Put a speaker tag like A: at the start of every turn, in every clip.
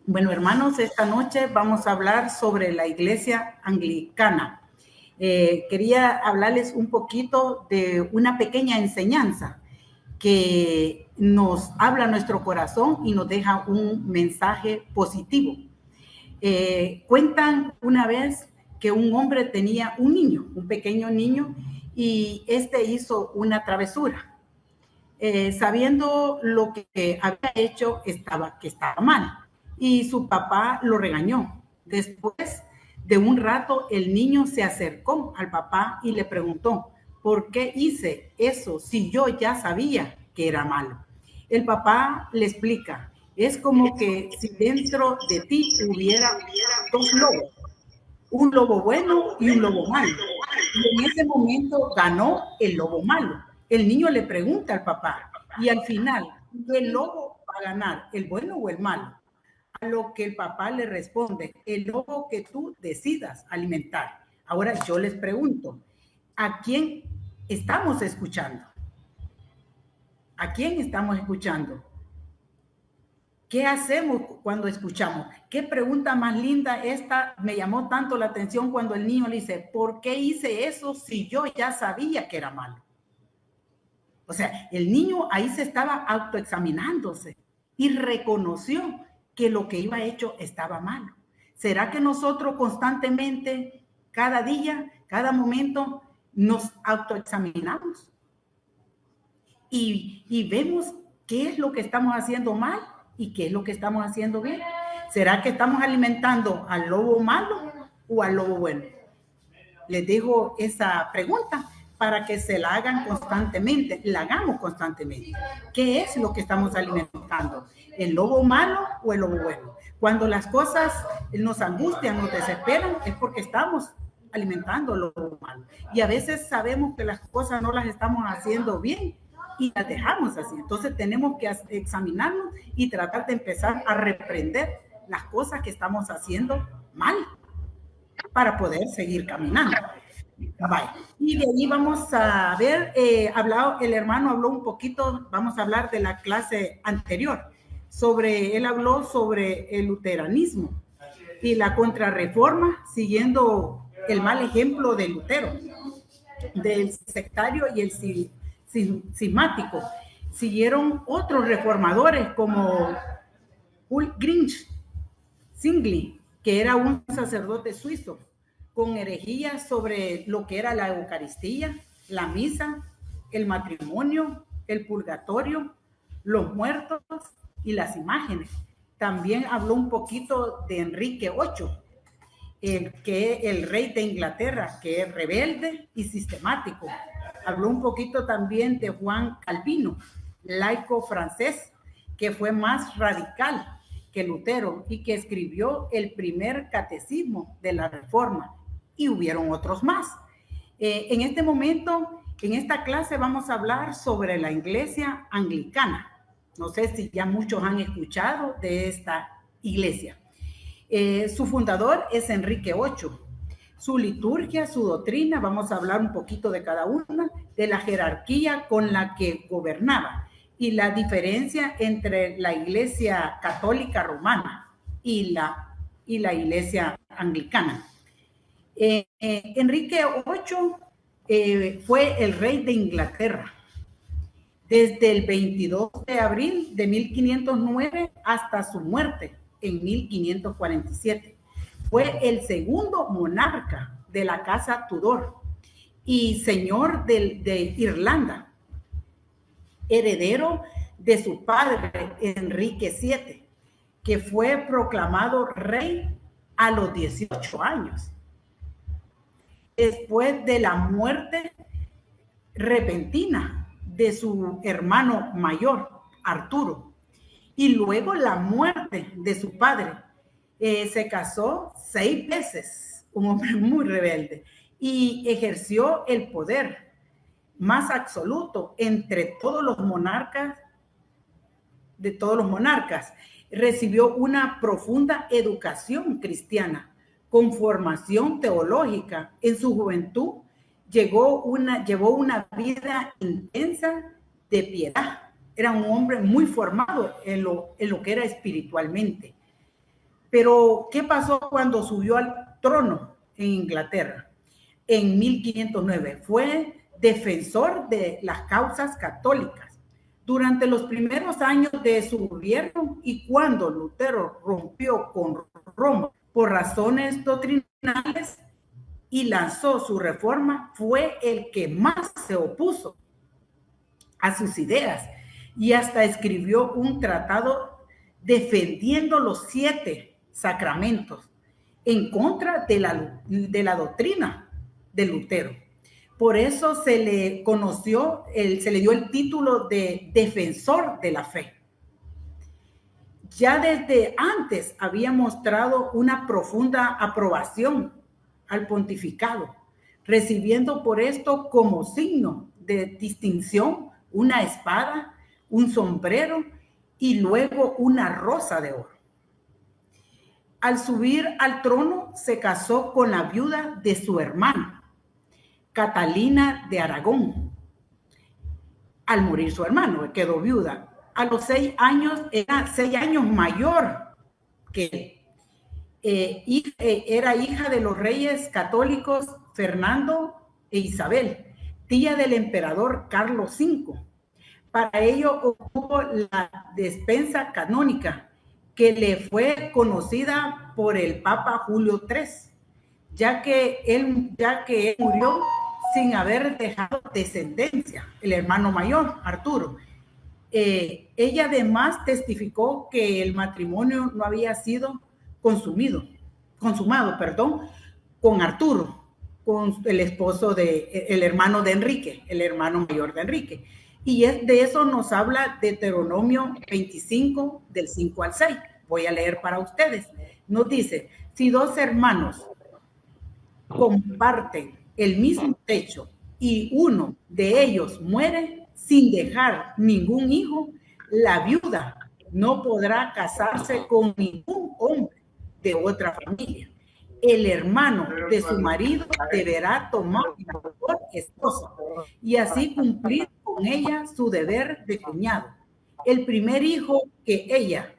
A: Bueno, hermanos, esta noche vamos a hablar sobre la iglesia anglicana. Quería hablarles un poquito de una pequeña enseñanza que nos habla nuestro corazón y nos deja un mensaje positivo. Cuentan una vez que un hombre tenía un niño, un pequeño niño, y este hizo una travesura. Sabiendo lo que había hecho, que estaba mal. Y su papá lo regañó. Después de un rato, el niño se acercó al papá y le preguntó, ¿por qué hice eso si yo ya sabía que era malo? El papá le explica, es como que si dentro de ti hubiera dos lobos, un lobo bueno y un lobo malo. Y en ese momento ganó el lobo malo. El niño le pregunta al papá, y al final, ¿qué lobo va a ganar, el bueno o el malo? A lo que el papá le responde, el lobo que tú decidas alimentar. Ahora yo les pregunto, ¿a quién estamos escuchando? ¿A quién estamos escuchando? ¿Qué hacemos cuando escuchamos? ¿Qué pregunta más linda esta? Me llamó tanto la atención cuando el niño le dice, ¿por qué hice eso si yo ya sabía que era malo? O sea, el niño ahí se estaba autoexaminándose y reconoció que lo que iba hecho estaba malo. ¿Será que nosotros constantemente, cada día, cada momento, nos autoexaminamos? Y vemos qué es lo que estamos haciendo mal y qué es lo que estamos haciendo bien. ¿Será que estamos alimentando al lobo malo o al lobo bueno? Les dejo esa pregunta para que se la hagan constantemente, la hagamos constantemente. ¿Qué es lo que estamos alimentando? ¿El lobo malo o el lobo bueno? Cuando las cosas nos angustian, nos desesperan, es porque estamos alimentando el lobo malo. Y a veces sabemos que las cosas no las estamos haciendo bien y las dejamos así. Entonces tenemos que examinarnos y tratar de empezar a reprender las cosas que estamos haciendo mal para poder seguir caminando. Bye. Y de ahí vamos a ver, el hermano habló un poquito, vamos a hablar de la clase anterior, él habló sobre el luteranismo y la contrarreforma, siguiendo el mal ejemplo de Lutero, del sectario y el cismático. Siguieron otros reformadores como Ulrich Zwingli, que era un sacerdote suizo, con herejías sobre lo que era la Eucaristía, la misa, el matrimonio, el purgatorio, los muertos y las imágenes. También habló un poquito de Enrique VIII, el rey de Inglaterra, que es rebelde y sistemático. Habló un poquito también de Juan Calvino, laico francés, que fue más radical que Lutero y que escribió el primer catecismo de la Reforma, y hubieron otros más. En este momento, en esta clase vamos a hablar sobre la iglesia anglicana. No sé si ya muchos han escuchado de esta iglesia. Su fundador es Enrique VIII. Su liturgia, su doctrina, vamos a hablar un poquito de cada una, de la jerarquía con la que gobernaba y la diferencia entre la iglesia católica romana y la iglesia anglicana. Enrique VIII fue el rey de Inglaterra desde el 22 de abril de 1509 hasta su muerte en 1547. Fue el segundo monarca de la casa Tudor y señor de Irlanda, heredero de su padre Enrique VII, que fue proclamado rey a los 18 años. Después de la muerte repentina de su hermano mayor, Arturo, y luego la muerte de su padre, se casó 6 veces, un hombre muy rebelde, y ejerció el poder más absoluto entre todos los monarcas, de todos los monarcas. Recibió una profunda educación cristiana con formación teológica. En su juventud llevó una vida intensa de piedad. Era un hombre muy formado en lo que era espiritualmente. Pero, ¿qué pasó cuando subió al trono en Inglaterra? En 1509 fue defensor de las causas católicas durante los primeros años de su gobierno, y cuando Lutero rompió con Roma por razones doctrinales y lanzó su reforma, fue el que más se opuso a sus ideas y hasta escribió un tratado defendiendo los 7 sacramentos en contra de la doctrina de Lutero. Por eso se le conoció, se le dio el título de defensor de la fe. Ya desde antes había mostrado una profunda aprobación al pontificado, recibiendo por esto como signo de distinción una espada, un sombrero y luego una rosa de oro. Al subir al trono se casó con la viuda de su hermano, Catalina de Aragón. Al morir su hermano, quedó viuda. A los 6 años, era 6 años mayor que él. Era hija de los reyes católicos Fernando e Isabel, tía del emperador Carlos V. Para ello obtuvo la despensa canónica, que le fue conocida por el Papa Julio III, ya que él murió sin haber dejado descendencia, el hermano mayor, Arturo. Ella además testificó que el matrimonio no había sido consumado, con Arturo, con el esposo el hermano de Enrique, el hermano mayor de Enrique. Y de eso nos habla Deuteronomio 25, del 5 al 6. Voy a leer para ustedes. Nos dice, si 2 hermanos comparten el mismo techo y uno de ellos muere sin dejar ningún hijo, la viuda no podrá casarse con ningún hombre de otra familia. El hermano de su marido deberá tomar la mejor esposa y así cumplir con ella su deber de cuñado. El primer hijo que ella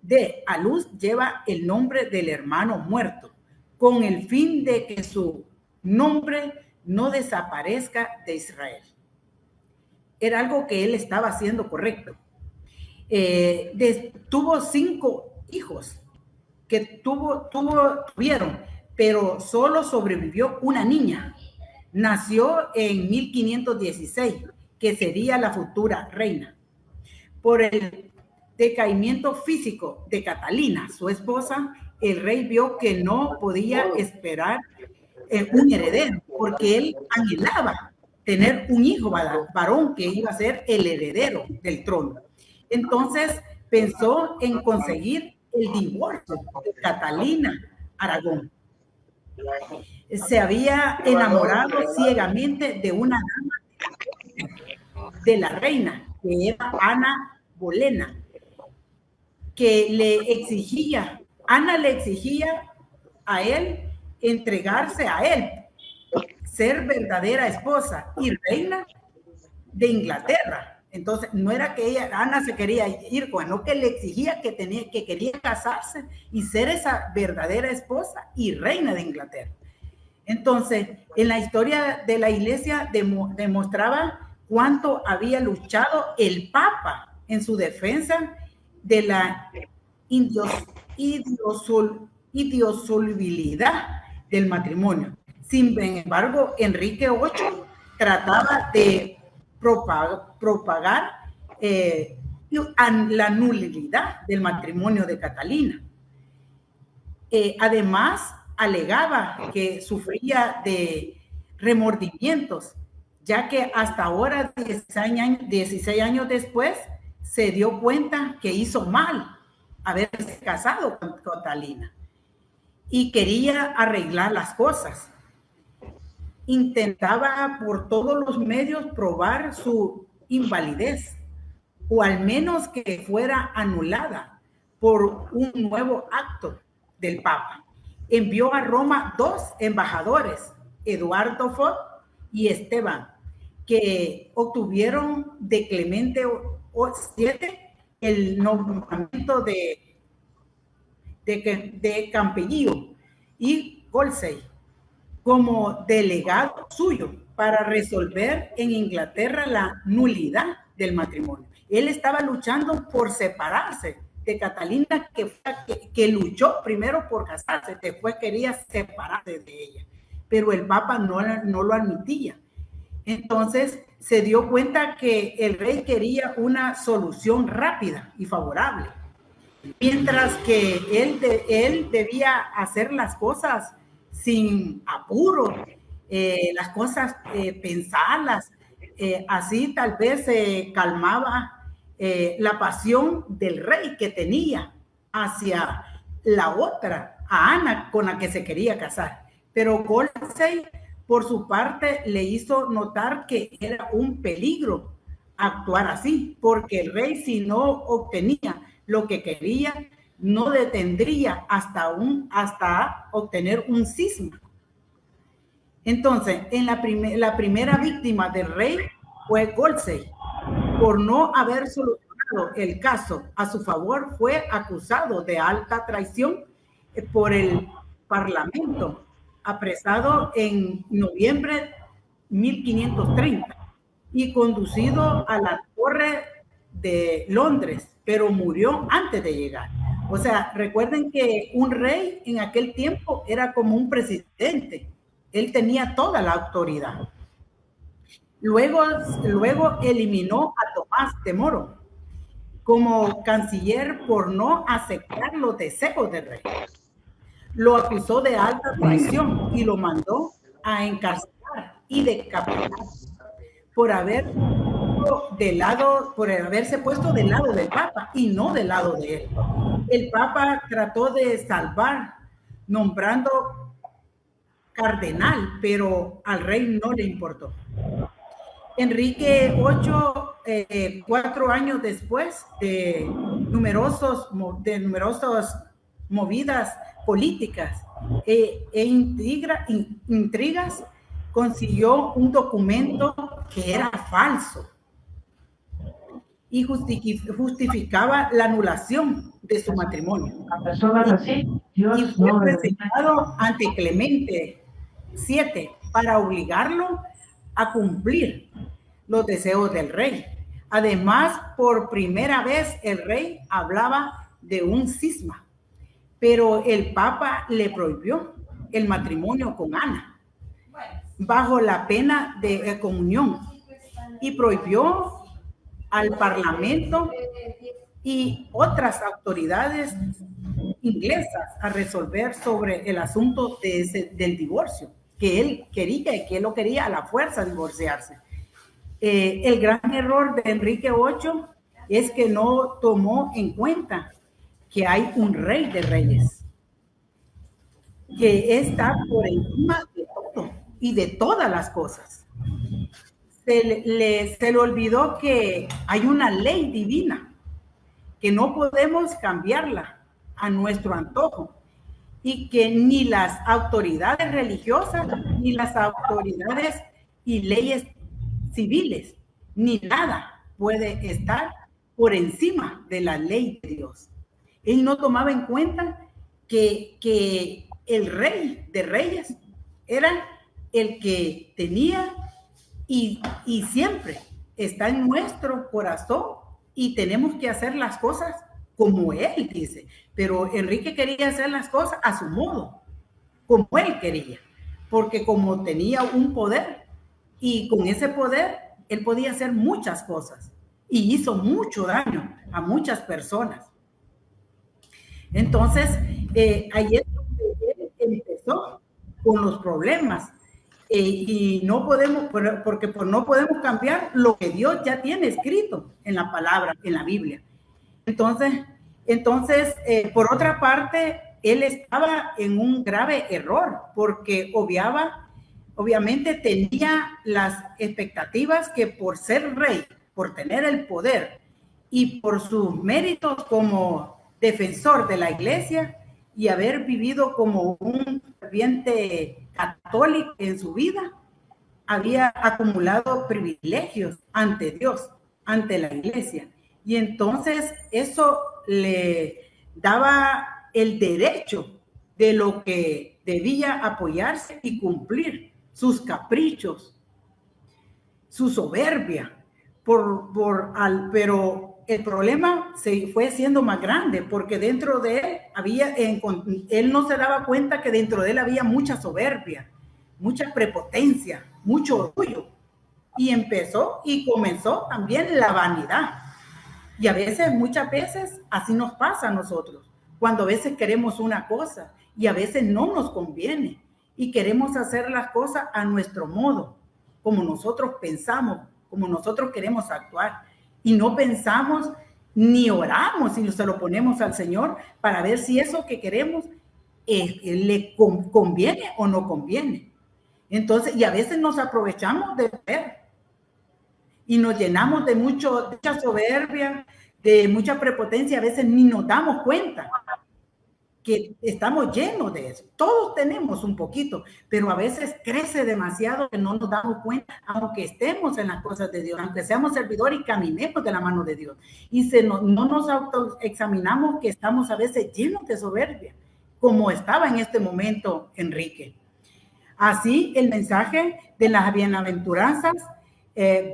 A: dé a luz lleva el nombre del hermano muerto, con el fin de que su nombre no desaparezca de Israel. Era algo que él estaba haciendo correcto. Tuvo 5 hijos que tuvieron, pero solo sobrevivió una niña. Nació en 1516, que sería la futura reina. Por el decaimiento físico de Catalina, su esposa, el rey vio que no podía esperar un heredero, porque él anhelaba tener un hijo varón que iba a ser el heredero del trono. Entonces pensó en conseguir el divorcio de Catalina Aragón. Se había enamorado ciegamente de una dama de la reina, que era Ana Bolena, que Ana le exigía a él entregarse a él, ser verdadera esposa y reina de Inglaterra. Entonces, no era que Ana se quería ir, sino que le exigía que quería casarse y ser esa verdadera esposa y reina de Inglaterra. Entonces, en la historia de la iglesia demostraba cuánto había luchado el Papa en su defensa de la indisolubilidad del matrimonio. Sin embargo, Enrique VIII trataba de propagar la nulidad del matrimonio de Catalina. Además, alegaba que sufría de remordimientos, ya que hasta ahora, 16 años después, se dio cuenta que hizo mal haberse casado con Catalina y quería arreglar las cosas. Intentaba por todos los medios probar su invalidez, o al menos que fuera anulada por un nuevo acto del Papa. Envió a Roma 2 embajadores, Eduardo Font y Esteban, que obtuvieron de Clemente VII el nombramiento de Campellío y Wolsey como delegado suyo para resolver en Inglaterra la nulidad del matrimonio. Él estaba luchando por separarse de Catalina, que luchó primero por casarse, después quería separarse de ella, pero el Papa no lo admitía. Entonces se dio cuenta que el rey quería una solución rápida y favorable, mientras que él debía hacer las cosas sin apuro, las cosas pensarlas, así tal vez se calmaba la pasión del rey que tenía hacia la otra, a Ana, con la que se quería casar. Pero Wolsey, por su parte, le hizo notar que era un peligro actuar así, porque el rey, si no obtenía lo que quería, no detendría hasta obtener un cisma. Entonces, la primera víctima del rey fue Wolsey. Por no haber solucionado el caso a su favor, fue acusado de alta traición por el Parlamento, apresado en noviembre de 1530 y conducido a la Torre de Londres, pero murió antes de llegar. O sea, recuerden que un rey en aquel tiempo era como un presidente. Él tenía toda la autoridad. Luego eliminó a Tomás de Moro como canciller por no aceptar los deseos del rey. Lo acusó de alta traición y lo mandó a encarcelar y decapitar por haberse puesto del lado del Papa y no del lado de él. El Papa trató de salvar nombrando cardenal, pero al rey no le importó. Enrique VIII, 4 años después de numerosas movidas políticas e intrigas, consiguió un documento que era falso y justificaba la anulación de su matrimonio. Y fue presentado ante Clemente VII para obligarlo a cumplir los deseos del rey. Además, por primera vez el rey hablaba de un cisma, pero el Papa le prohibió el matrimonio con Ana bajo la pena de excomunión y prohibió al Parlamento y otras autoridades inglesas a resolver sobre el asunto del divorcio, que él quería y que él lo quería a la fuerza divorciarse. El gran error de Enrique VIII es que no tomó en cuenta que hay un rey de reyes, que está por encima de todo y de todas las cosas. Se le olvidó que hay una ley divina, que no podemos cambiarla a nuestro antojo y que ni las autoridades religiosas, ni las autoridades y leyes civiles, ni nada puede estar por encima de la ley de Dios. Él no tomaba en cuenta que el rey de reyes era el que tenía y siempre está en nuestro corazón y tenemos que hacer las cosas como él dice. Pero Enrique quería hacer las cosas a su modo, como él quería, porque como tenía un poder y con ese poder él podía hacer muchas cosas y hizo mucho daño a muchas personas. Entonces, ahí es donde él empezó con los problemas. Y no podemos, porque no podemos cambiar lo que Dios ya tiene escrito en la palabra, en la Biblia. Entonces, por otra parte, él estaba en un grave error, porque obviamente tenía las expectativas que por ser rey, por tener el poder y por sus méritos como defensor de la iglesia y haber vivido como un ferviente católico en su vida, había acumulado privilegios ante Dios, ante la iglesia. Y entonces eso le daba el derecho de lo que debía apoyarse y cumplir, sus caprichos, su soberbia, pero el problema se fue siendo más grande porque dentro de él él no se daba cuenta que dentro de él había mucha soberbia, mucha prepotencia, mucho orgullo, y comenzó también la vanidad. Y muchas veces así nos pasa a nosotros, cuando a veces queremos una cosa y a veces no nos conviene y queremos hacer las cosas a nuestro modo, como nosotros pensamos, como nosotros queremos actuar, y no pensamos ni oramos y se lo ponemos al Señor para ver si eso que queremos le conviene o no conviene. Entonces, y a veces nos aprovechamos de ver y nos llenamos de mucha soberbia, de mucha prepotencia, a veces ni nos damos cuenta que estamos llenos de eso. Todos tenemos un poquito, pero a veces crece demasiado que no nos damos cuenta, aunque estemos en las cosas de Dios, aunque seamos servidores y caminemos de la mano de Dios. Y no nos autoexaminamos que estamos a veces llenos de soberbia, como estaba en este momento Enrique. Así, el mensaje de las bienaventuranzas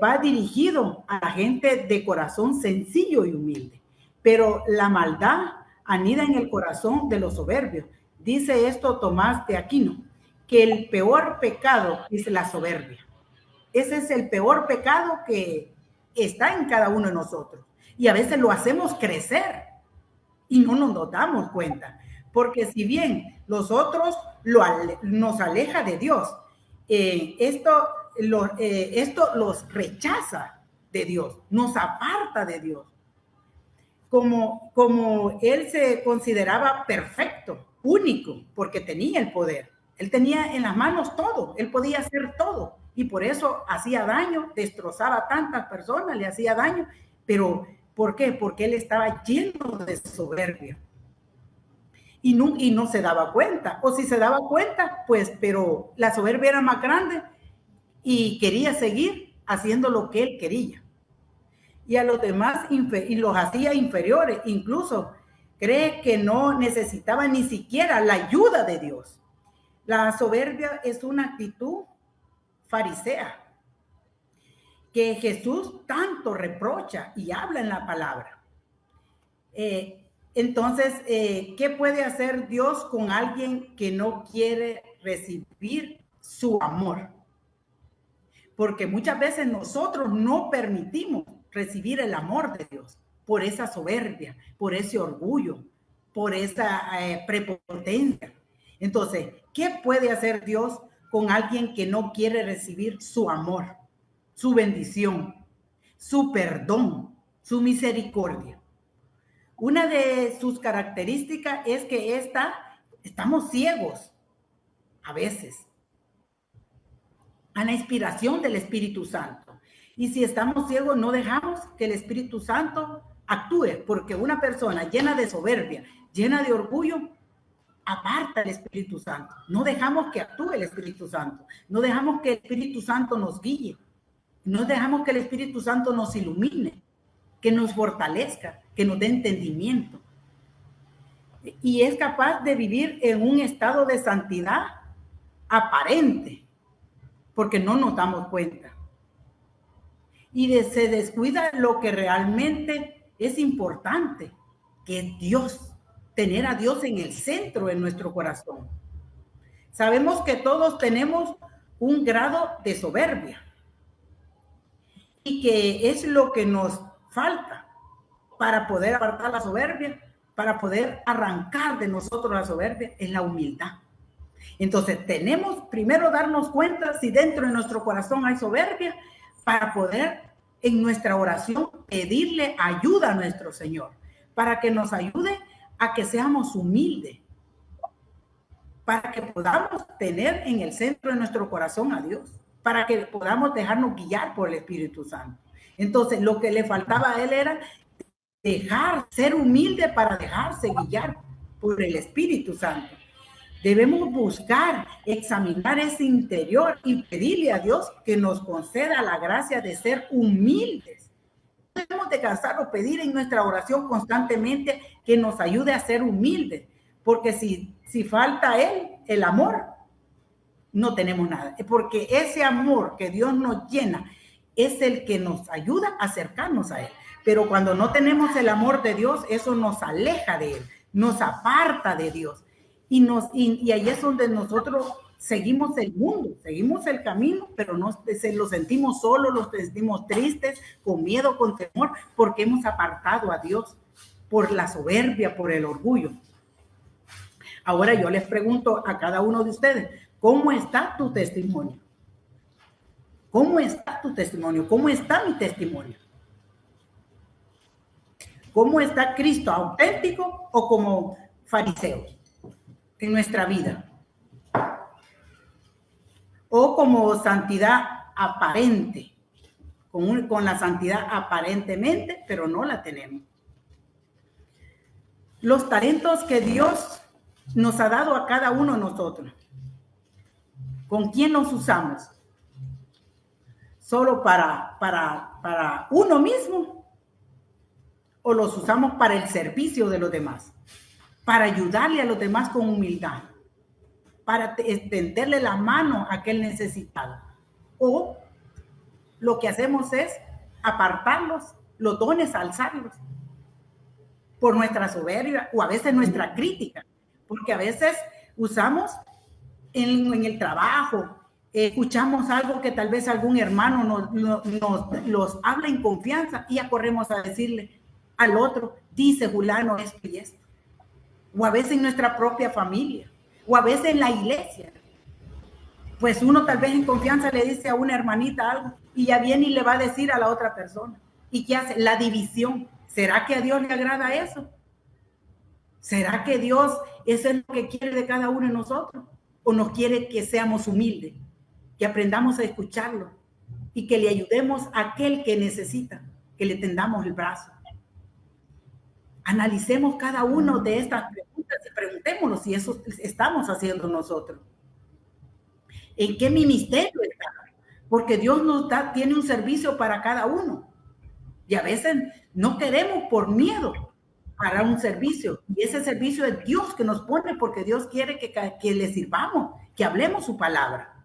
A: va dirigido a la gente de corazón sencillo y humilde, pero la maldad anida en el corazón de los soberbios. Dice esto Tomás de Aquino, que el peor pecado es la soberbia. Ese es el peor pecado que está en cada uno de nosotros. Y a veces lo hacemos crecer y no nos damos cuenta. Porque si bien los otros nos aleja de Dios, esto los rechaza de Dios, nos aparta de Dios. Como él se consideraba perfecto, único, porque tenía el poder. Él tenía en las manos todo, él podía hacer todo. Y por eso hacía daño, destrozaba a tantas personas, le hacía daño. Pero, ¿por qué? Porque él estaba lleno de soberbia. Y no se daba cuenta. O si se daba cuenta, pues, pero la soberbia era más grande y quería seguir haciendo lo que él quería. Y a los demás y los hacía inferiores. Incluso cree que no necesitaba ni siquiera la ayuda de Dios. La soberbia es una actitud farisea que Jesús tanto reprocha y habla en la palabra. Entonces, ¿qué puede hacer Dios con alguien que no quiere recibir su amor? Porque muchas veces nosotros no permitimos recibir el amor de Dios por esa soberbia, por ese orgullo, por esa prepotencia. Entonces, ¿qué puede hacer Dios con alguien que no quiere recibir su amor, su bendición, su perdón, su misericordia? Una de sus características es que estamos ciegos a veces a la inspiración del Espíritu Santo. Y si estamos ciegos, no dejamos que el Espíritu Santo actúe, porque una persona llena de soberbia, llena de orgullo, aparta el Espíritu Santo. No dejamos que actúe el Espíritu Santo. No dejamos que el Espíritu Santo nos guíe. No dejamos que el Espíritu Santo nos ilumine, que nos fortalezca, que nos dé entendimiento. Y es capaz de vivir en un estado de santidad aparente, porque no nos damos cuenta. Y se descuida lo que realmente es importante, que es Dios, tener a Dios en el centro de nuestro corazón. Sabemos que todos tenemos un grado de soberbia y que es lo que nos falta para poder apartar la soberbia, para poder arrancar de nosotros la soberbia, es la humildad. Entonces tenemos primero darnos cuenta si dentro de nuestro corazón hay soberbia, para poder en nuestra oración pedirle ayuda a nuestro Señor, para que nos ayude a que seamos humildes, para que podamos tener en el centro de nuestro corazón a Dios, para que podamos dejarnos guiar por el Espíritu Santo. Entonces lo que le faltaba a él era ser humilde para dejarse guiar por el Espíritu Santo. Debemos buscar, examinar ese interior y pedirle a Dios que nos conceda la gracia de ser humildes. Debemos de cansar o pedir en nuestra oración constantemente que nos ayude a ser humildes, porque si falta él, el amor, no tenemos nada, porque ese amor que Dios nos llena es el que nos ayuda a acercarnos a él. Pero cuando no tenemos el amor de Dios, eso nos aleja de él, nos aparta de Dios. Y ahí es donde nosotros seguimos el mundo, seguimos el camino, pero lo sentimos solos, lo sentimos tristes, con miedo, con temor, porque hemos apartado a Dios por la soberbia, por el orgullo. Ahora yo les pregunto a cada uno de ustedes, ¿cómo está tu testimonio? ¿Cómo está tu testimonio? ¿Cómo está mi testimonio? ¿Cómo está Cristo? ¿Auténtico o como fariseo en nuestra vida? ¿O como santidad aparente? Con la santidad aparentemente, pero no la tenemos. Los talentos que Dios nos ha dado a cada uno de nosotros, ¿con quién los usamos? ¿Solo para uno mismo? ¿O los usamos para el servicio de los demás? Para ayudarle a los demás con humildad, para extenderle la mano a aquel necesitado. O lo que hacemos es apartarlos, los dones, alzarlos por nuestra soberbia o a veces nuestra crítica, porque a veces usamos en el trabajo, escuchamos algo que tal vez algún hermano nos habla en confianza y ya corremos a decirle al otro, dice fulano esto y esto. O a veces en nuestra propia familia, o a veces en la iglesia. Pues uno tal vez en confianza le dice a una hermanita algo y ya viene y le va a decir a la otra persona. ¿Y qué hace? La división. ¿Será que a Dios le agrada eso? ¿Será que Dios eso es lo que quiere de cada uno de nosotros? ¿O nos quiere que seamos humildes, que aprendamos a escucharlo y que le ayudemos a aquel que necesita, que le tendamos el brazo? Analicemos cada uno de estas preguntas y preguntémonos si eso estamos haciendo nosotros. ¿En qué ministerio estamos? Porque Dios tiene un servicio para cada uno. Y a veces no queremos por miedo para un servicio. Y ese servicio es Dios que nos pone porque Dios quiere que le sirvamos, que hablemos su palabra.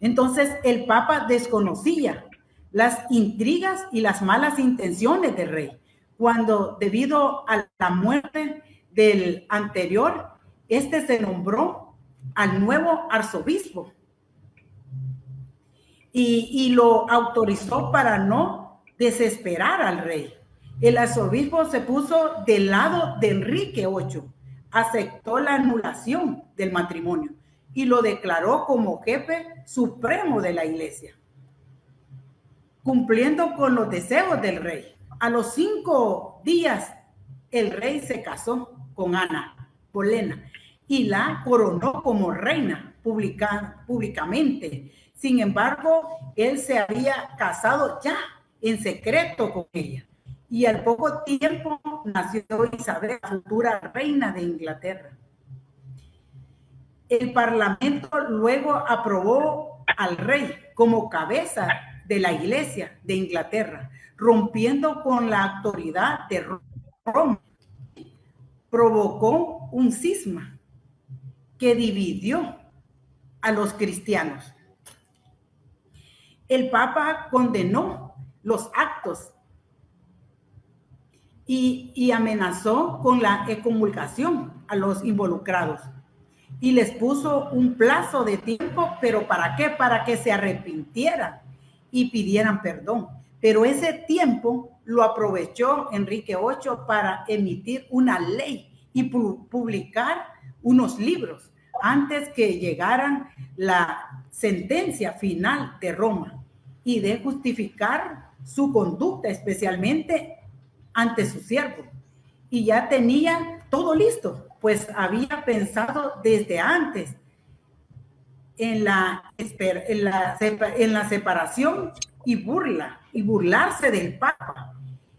A: Entonces el Papa desconocía las intrigas y las malas intenciones del rey. Cuando debido a la muerte del anterior, se nombró al nuevo arzobispo y lo autorizó para no desesperar al rey. El arzobispo se puso del lado de Enrique VIII, aceptó la anulación del matrimonio y lo declaró como jefe supremo de la iglesia, cumpliendo con los deseos del rey. A los 5 días, el rey se casó con Ana Bolena y la coronó como reina públicamente. Sin embargo, él se había casado ya en secreto con ella. Y al poco tiempo nació Isabel, la futura reina de Inglaterra. El Parlamento luego aprobó al rey como cabeza de la Iglesia de Inglaterra, rompiendo con la autoridad de Roma. Provocó un cisma que dividió a los cristianos. El Papa condenó los actos y amenazó con la excomulgación a los involucrados. Y les puso un plazo de tiempo, pero ¿para qué? Para que se arrepintieran y pidieran perdón. Pero ese tiempo lo aprovechó Enrique VIII para emitir una ley y publicar unos libros antes que llegaran la sentencia final de Roma y de justificar su conducta, especialmente ante su siervo. Y ya tenía todo listo, pues había pensado desde antes en la separación y burlarse del Papa,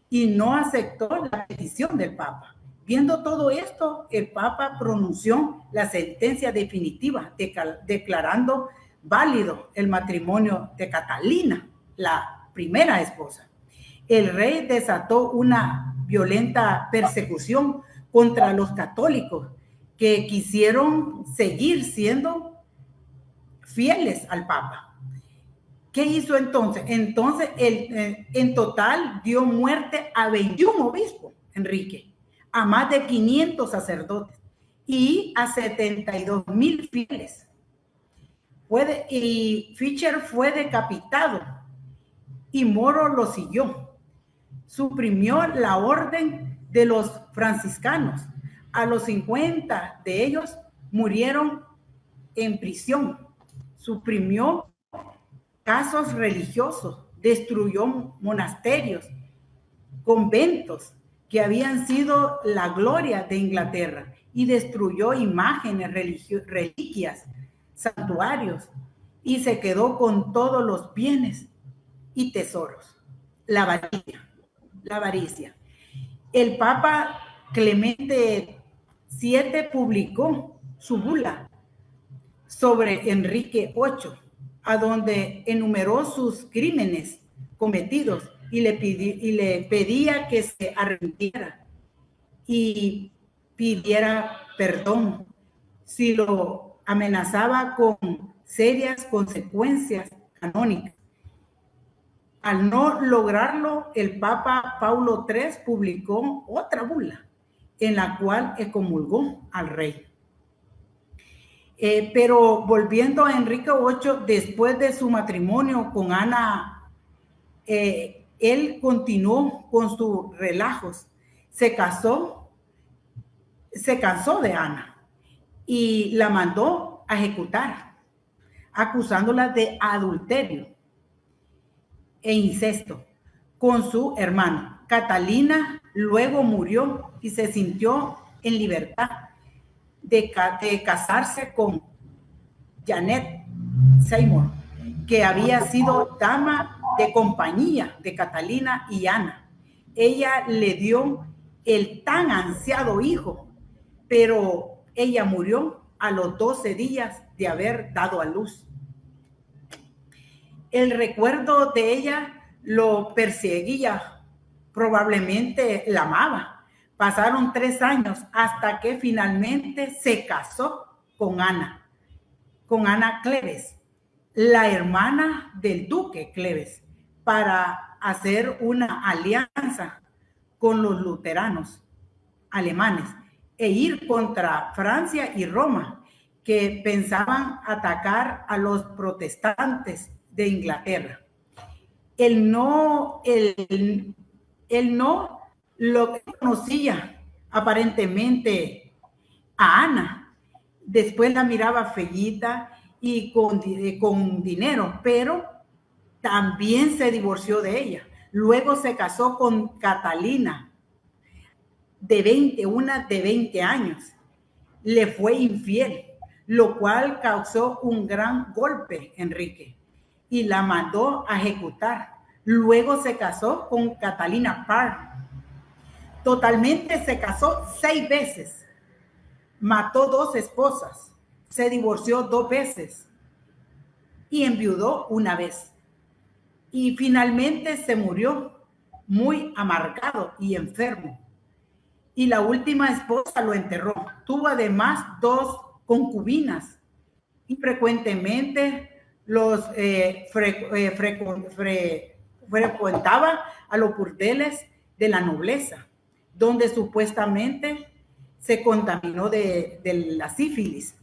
A: y no aceptó la petición del Papa. Viendo todo esto, el Papa pronunció la sentencia definitiva, declarando válido el matrimonio de Catalina, la primera esposa. El rey desató una violenta persecución contra los católicos que quisieron seguir siendo fieles al Papa. ¿Qué hizo entonces? Entonces, en total dio muerte a 21 obispos, Enrique, a más de 500 sacerdotes y a 72,000 fieles. Y Fischer fue decapitado y Moro lo siguió. Suprimió la orden de los franciscanos. A los 50 de ellos murieron en prisión. Suprimió casos religiosos, destruyó monasterios, conventos que habían sido la gloria de Inglaterra y destruyó imágenes, reliquias, santuarios y se quedó con todos los bienes y tesoros. La avaricia. El Papa Clemente VII publicó su bula sobre Enrique VIII, a donde enumeró sus crímenes cometidos y le pedía que se arrepintiera y pidiera perdón si lo amenazaba con serias consecuencias canónicas. Al no lograrlo, el Papa Paulo III publicó otra bula en la cual excomulgó al rey. Pero volviendo a Enrique VIII, después de su matrimonio con Ana, él continuó con sus relajos. Se cansó de Ana y la mandó a ejecutar, acusándola de adulterio e incesto con su hermano. Catalina luego murió y se sintió en libertad de casarse con Janet Seymour, que había sido dama de compañía de Catalina y Ana. Ella le dio el tan ansiado hijo, pero ella murió a los 12 días de haber dado a luz. El recuerdo de ella lo perseguía, probablemente la amaba. Pasaron 3 años hasta que finalmente se casó con Ana Cleves, la hermana del duque Cleves, para hacer una alianza con los luteranos alemanes e ir contra Francia y Roma, que pensaban atacar a los protestantes de Inglaterra. Él no lo conocía aparentemente a Ana. Después la miraba feíta y con dinero, pero también se divorció de ella. Luego se casó con Catalina, una de 20 años. Le fue infiel, lo cual causó un gran golpe, Enrique, y la mandó a ejecutar. Luego se casó con Catalina Parr. Totalmente se casó 6 veces. Mató 2 esposas, se divorció 2 veces y enviudó 1 vez. Y finalmente se murió muy amargado y enfermo. Y la última esposa lo enterró. Tuvo además 2 concubinas y frecuentemente los frecuentaba a los burdeles de la nobleza, donde supuestamente se contaminó de la sífilis.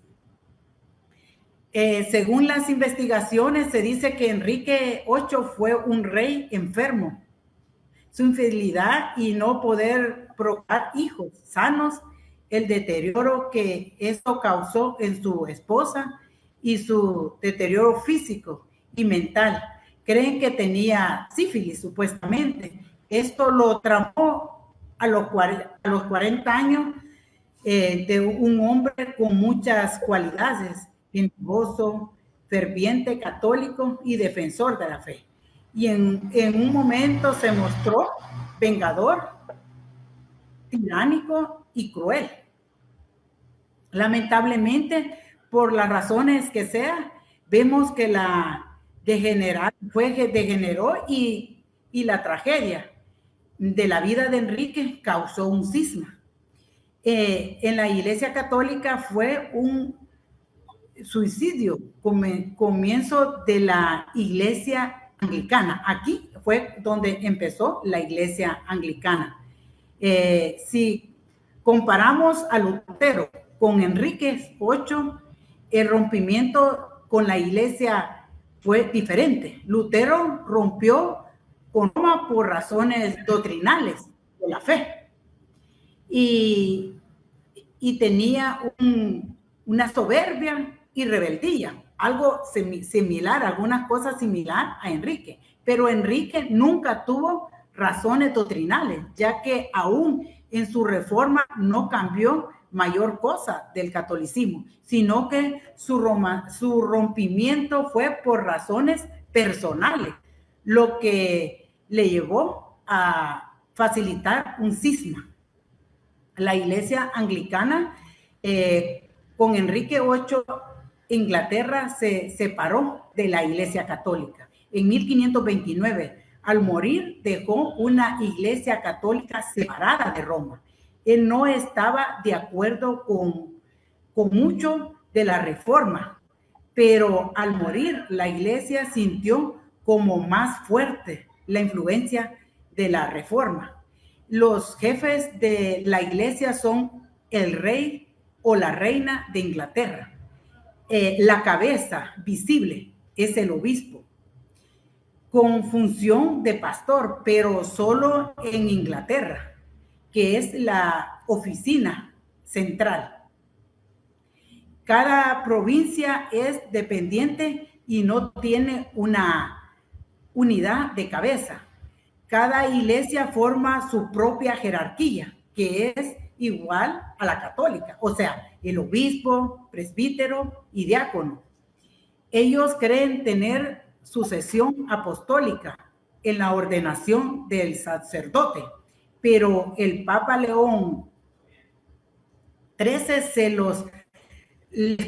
A: Según las investigaciones, se dice que Enrique VIII fue un rey enfermo. Su infidelidad y no poder procrear hijos sanos, el deterioro que esto causó en su esposa y su deterioro físico y mental. Creen que tenía sífilis, supuestamente. Esto lo tramó a los 40 años de un hombre con muchas cualidades, generoso, ferviente, católico y defensor de la fe. Y en un momento se mostró vengador, tiránico y cruel. Lamentablemente, por las razones que sea, vemos que degeneró y la tragedia de la vida de Enrique causó un cisma. En la Iglesia Católica fue un suicidio, comienzo de la Iglesia Anglicana. Aquí fue donde empezó la Iglesia Anglicana. Si comparamos a Lutero con Enrique VIII, el rompimiento con la Iglesia fue diferente. Lutero rompió con Roma por razones doctrinales de la fe y tenía una soberbia y rebeldía, algo similar, algunas cosas similar a Enrique, pero Enrique nunca tuvo razones doctrinales, ya que aún en su reforma no cambió mayor cosa del catolicismo, sino que su rompimiento fue por razones personales, lo que le llevó a facilitar un cisma. La Iglesia Anglicana, con Enrique VIII, Inglaterra se separó de la Iglesia Católica. En 1529, al morir, dejó una Iglesia Católica separada de Roma. Él no estaba de acuerdo con mucho de la reforma, pero al morir, la Iglesia sintió como más fuerte la influencia de la reforma. Los jefes de la Iglesia son el rey o la reina de Inglaterra. La cabeza visible es el obispo, con función de pastor, pero solo en Inglaterra, que es la oficina central. Cada provincia es dependiente y no tiene una unidad de cabeza. Cada iglesia forma su propia jerarquía, que es igual a la católica, o sea, el obispo, presbítero y diácono. Ellos creen tener sucesión apostólica en la ordenación del sacerdote, pero el Papa León XIII se los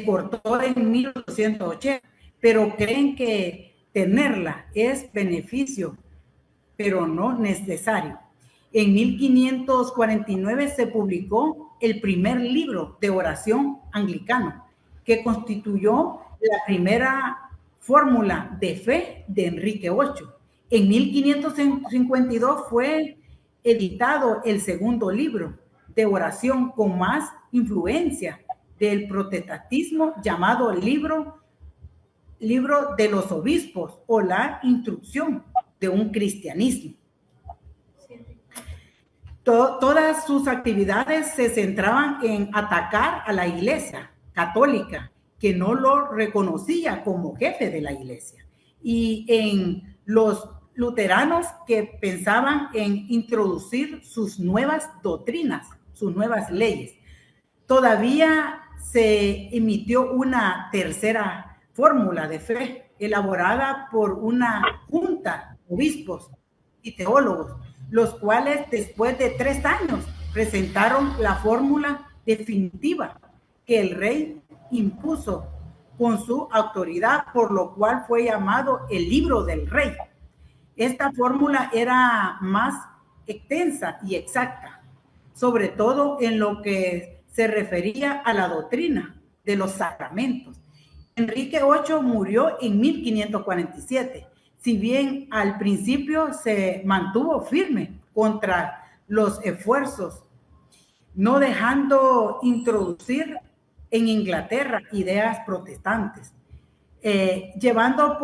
A: cortó en 1880, pero creen que tenerla es beneficio, pero no necesario. En 1549 se publicó el primer libro de oración anglicano, que constituyó la primera fórmula de fe de Enrique VIII. En 1552 fue editado el segundo libro de oración con más influencia del protestantismo, llamado libro de los obispos o la instrucción de un cristianismo. Todas sus actividades se centraban en atacar a la Iglesia católica, que no lo reconocía como jefe de la Iglesia, y en los luteranos que pensaban en introducir sus nuevas doctrinas, sus nuevas leyes. Todavía se emitió una tercera fórmula de fe elaborada por una junta de obispos y teólogos, los cuales después de 3 años presentaron la fórmula definitiva que el rey impuso con su autoridad, por lo cual fue llamado el libro del rey. Esta fórmula era más extensa y exacta, sobre todo en lo que se refería a la doctrina de los sacramentos. Enrique VIII murió en 1547. Si bien al principio se mantuvo firme contra los esfuerzos, no dejando introducir en Inglaterra ideas protestantes, llevando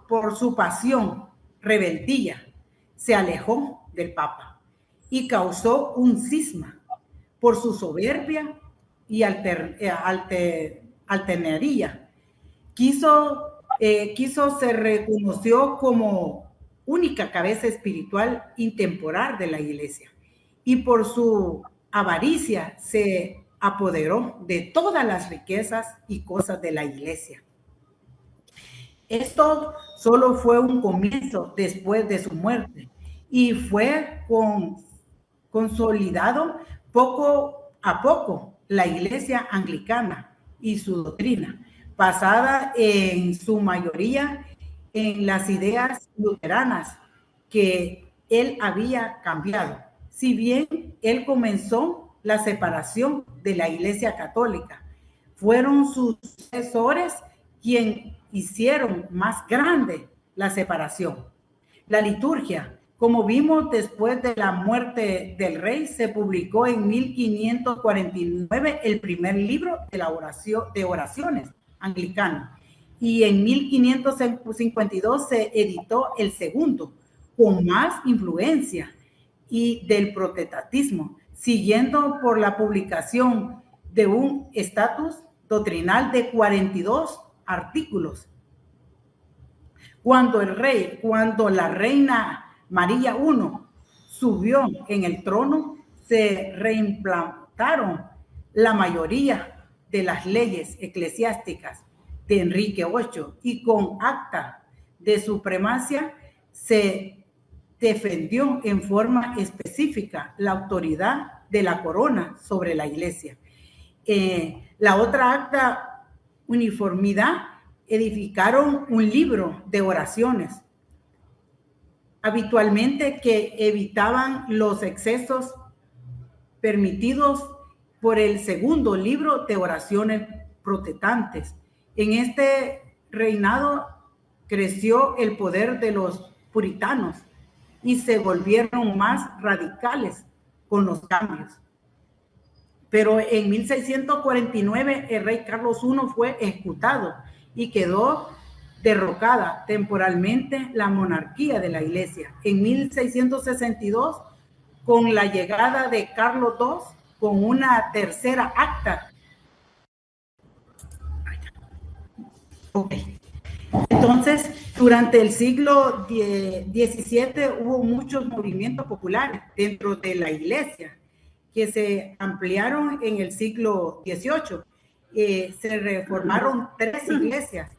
A: por su pasión, rebeldía, se alejó del Papa y causó un cisma por su soberbia y altanería. Se reconoció como única cabeza espiritual intemporal de la Iglesia, y por su avaricia se apoderó de todas las riquezas y cosas de la Iglesia. Esto solo fue un comienzo después de su muerte, y fue consolidado poco a poco la Iglesia anglicana y su doctrina, basada en su mayoría en las ideas luteranas que él había cambiado. Si bien él comenzó la separación de la Iglesia Católica. Fueron sus sucesores quienes hicieron más grande la separación. La liturgia, como vimos después de la muerte del rey, se publicó en 1549 el primer libro de oraciones anglicano, y en 1552 se editó el segundo, con más influencia y del protestantismo, siguiendo por la publicación de un estatus doctrinal de 42 artículos. Cuando la reina María I subió en el trono, se reimplantaron la mayoría de las leyes eclesiásticas de Enrique VIII, y con acta de supremacia se defendió en forma específica la autoridad de la corona sobre la Iglesia. La otra acta, uniformidad, edificaron un libro de oraciones, habitualmente que evitaban los excesos permitidos por el segundo libro de oraciones protestantes. En este reinado creció el poder de los puritanos y se volvieron más radicales con los cambios. Pero en 1649 el rey Carlos I fue ejecutado y quedó derrocada temporalmente la monarquía de la Iglesia. En 1662, con la llegada de Carlos II, con una tercera acta. Okay. Entonces, durante el siglo XVII hubo muchos movimientos populares dentro de la Iglesia que se ampliaron en el siglo XVIII. Se reformaron 3 iglesias: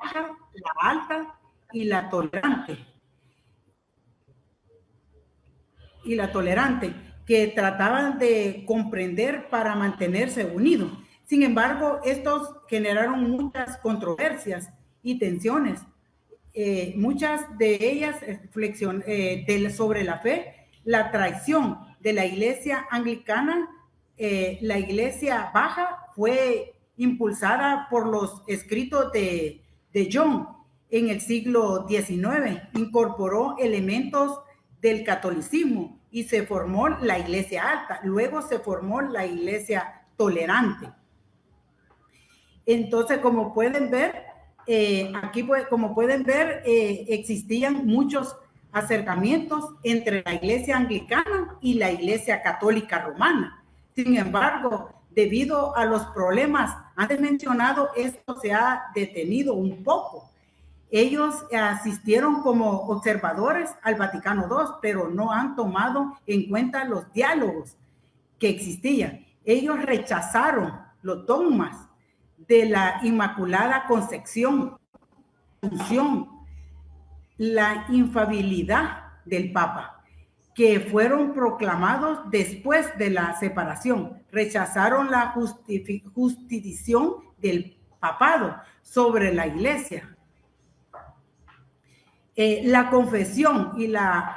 A: la alta y la tolerante, que trataban de comprender para mantenerse unidos. Sin embargo, estos generaron muchas controversias y tensiones, muchas de ellas sobre la fe, la traición de la Iglesia anglicana. La Iglesia Baja fue impulsada por los escritos de John en el siglo XIX, incorporó elementos del catolicismo y se formó la Iglesia Alta. Luego se formó la Iglesia Tolerante. Entonces, como pueden ver, existían muchos acercamientos entre la Iglesia anglicana y la Iglesia Católica Romana. Sin embargo, debido a los problemas antes mencionados, esto se ha detenido un poco. Ellos asistieron como observadores al Vaticano II, pero no han tomado en cuenta los diálogos que existían. Ellos rechazaron los dogmas de la Inmaculada Concepción, la infalibilidad del Papa, que fueron proclamados después de la separación. Rechazaron la jurisdicción del papado sobre la Iglesia. La confesión y la